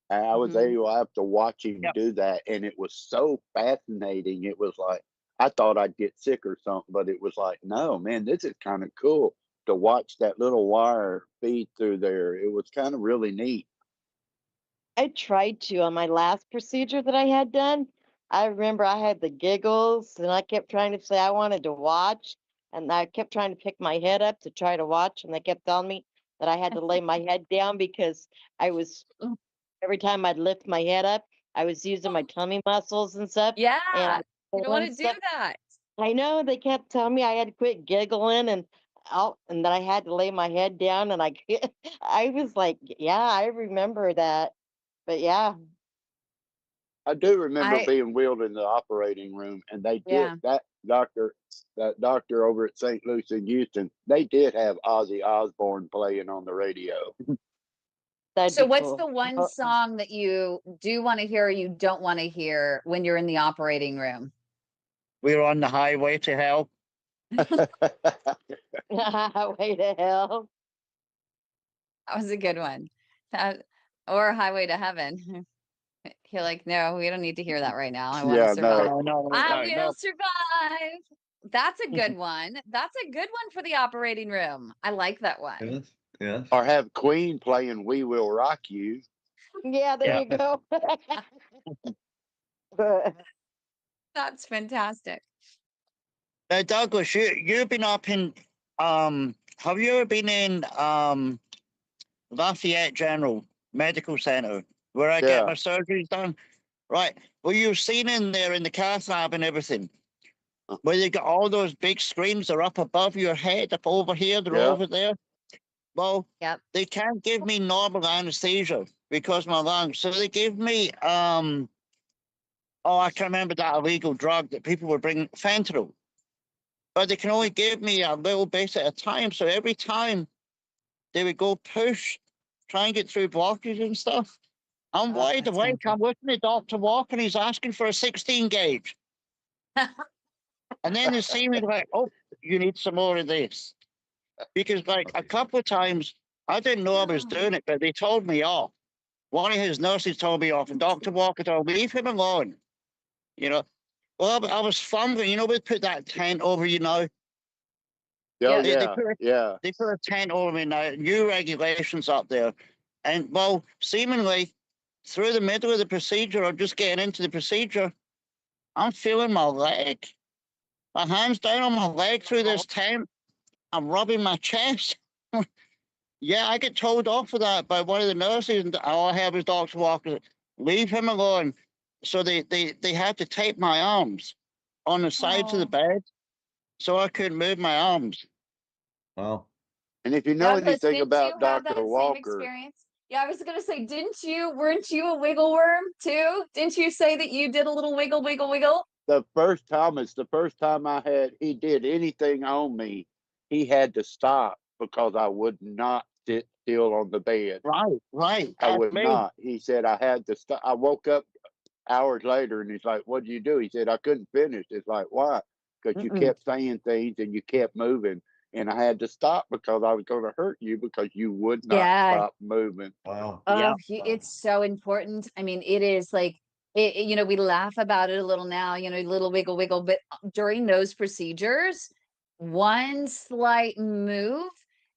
And I was Mhm. able I have to watch him Yep. do that, and it was so fascinating. It was like I thought I'd get sick or something, but it was like, no, man, this is kind of cool to watch that little wire feed through there. It was kind of really neat. I tried to on my last procedure that I had done. I remember I had the giggles and I kept trying to say I wanted to watch. And I kept trying to pick my head up to try to watch. And they kept telling me that I had to lay my head down because I was, every time I'd lift my head up, I was using my tummy muscles and stuff. And I Yeah. was You don't want pulling to do stuff. that. I know they kept telling me I had to quit giggling and out, and that I had to lay my head down. And I was like, yeah, I remember that. But yeah, I do remember I being wheeled in the operating room, and they did yeah. that doctor over at St. Louis in Houston. They did have Ozzy Osbourne playing on the radio. that'd So be what's the cool. one song that you do want to hear or you don't want to hear when you're in the operating room? We were on the highway to hell. Way to hell. That was a good one. That or Highway to Heaven. You're like, no, we don't need to hear that right now. I want to Yeah, survive. no. No, no, I no, will no. survive. That's a good one. That's a good one for the operating room. I like that one. Yes, yes. Or have Queen playing "We Will Rock You." Yeah, there Yeah. you go. That's fantastic. Douglas, you've been up in have you ever been in Lafayette General Medical Center where I get Yeah, my surgeries done? Right. Well, you've seen in there in the cath lab and everything, where they got all those big screens. They're up above your head, up over here, they're yeah, over there. Well, Yep. they can't give me normal anesthesia because of my lungs. So they give me oh, I can remember that illegal drug that people were bringing, fentanyl. But they can only give me a little bit at a time. So every time they would go push, try and get through blockages and stuff. I'm Oh, wide that's awake. painful. I'm listening to Dr. Walker and he's asking for a 16 gauge. And then they see me like, oh, you need some more of this. Because like a couple of times I didn't know I was doing it, but they told me off. One of his nurses told me off, and Dr. Walker told me, leave him alone. You know, well, I was fumbling. You know, we put that tent over you now. oh Yep. They yeah, put yeah. they put a tent over me now. New regulations up there, and well, seemingly through the middle of the procedure or just getting into the procedure, I'm feeling my leg. My hands down on my leg through this tent. I'm rubbing my chest. Yeah, I get told off for that by one of the nurses, and all I have is Dr. Walker. Leave him alone. So they had to tape my arms on the sides of the Oh, bed, so I couldn't move my arms. Wow. And if you know Douglas, anything didn't you about have Dr. that same Walker, experience? Yeah, I was gonna say, weren't you a wiggle worm too? Didn't you say that you did a little wiggle, wiggle, wiggle? the first time he did anything on me, he had to stop because I would not sit still on the bed. Right, right. I That's would me. not. He said I had to stop. I woke up hours later and he's like, "What'd you do?" He said, "I couldn't finish." It's like, why? because you Mm-mm. kept saying things and you kept moving. And I had to stop because I was going to hurt you because you would not Yeah. stop moving. Wow. Yeah. Oh, it's so important. I mean, it is like, we laugh about it a little now, a little wiggle, wiggle, but during those procedures, one slight move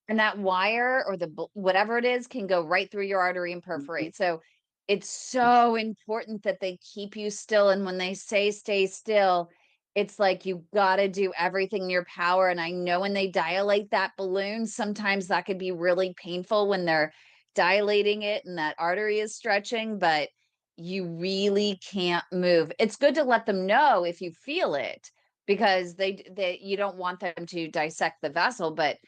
and that wire or whatever it is can go right through your artery and perforate. So it's so important that they keep you still. And when they say stay still, it's like you got to do everything in your power. And I know when they dilate that balloon, sometimes that could be really painful when they're dilating it and that artery is stretching, but you really can't move. It's good to let them know if you feel it, because they you don't want them to dissect the vessel, but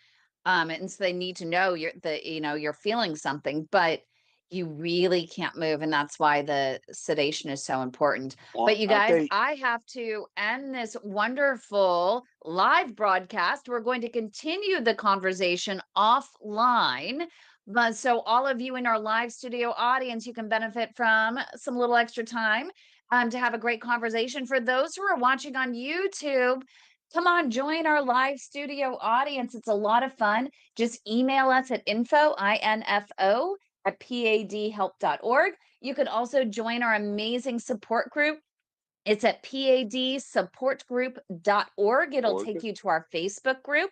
and so they need to know you're feeling something, but you really can't move, and that's why the sedation is so important. Well, But you I guys, think I have to end this wonderful live broadcast. We're going to continue the conversation offline. But so all of you in our live studio audience, you can benefit from some little extra time to have a great conversation. For those who are watching on YouTube, come on, join our live studio audience. It's a lot of fun. Just email us at info at padhelp.org. You could also join our amazing support group. It's at padsupportgroup.org. It'll take you to our Facebook group.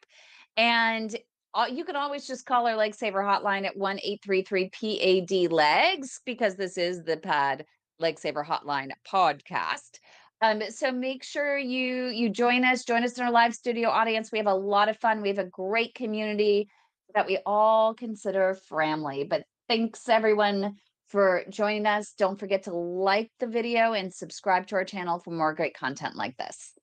And you can always just call our Leg Saver hotline at 1-833-PAD legs, because this is the P.A.D Leg Saver Hotline podcast. So make sure you join us in our live studio audience. We have a lot of fun. We have a great community that we all consider family. But thanks everyone for joining us. Don't forget to like the video and subscribe to our channel for more great content like this.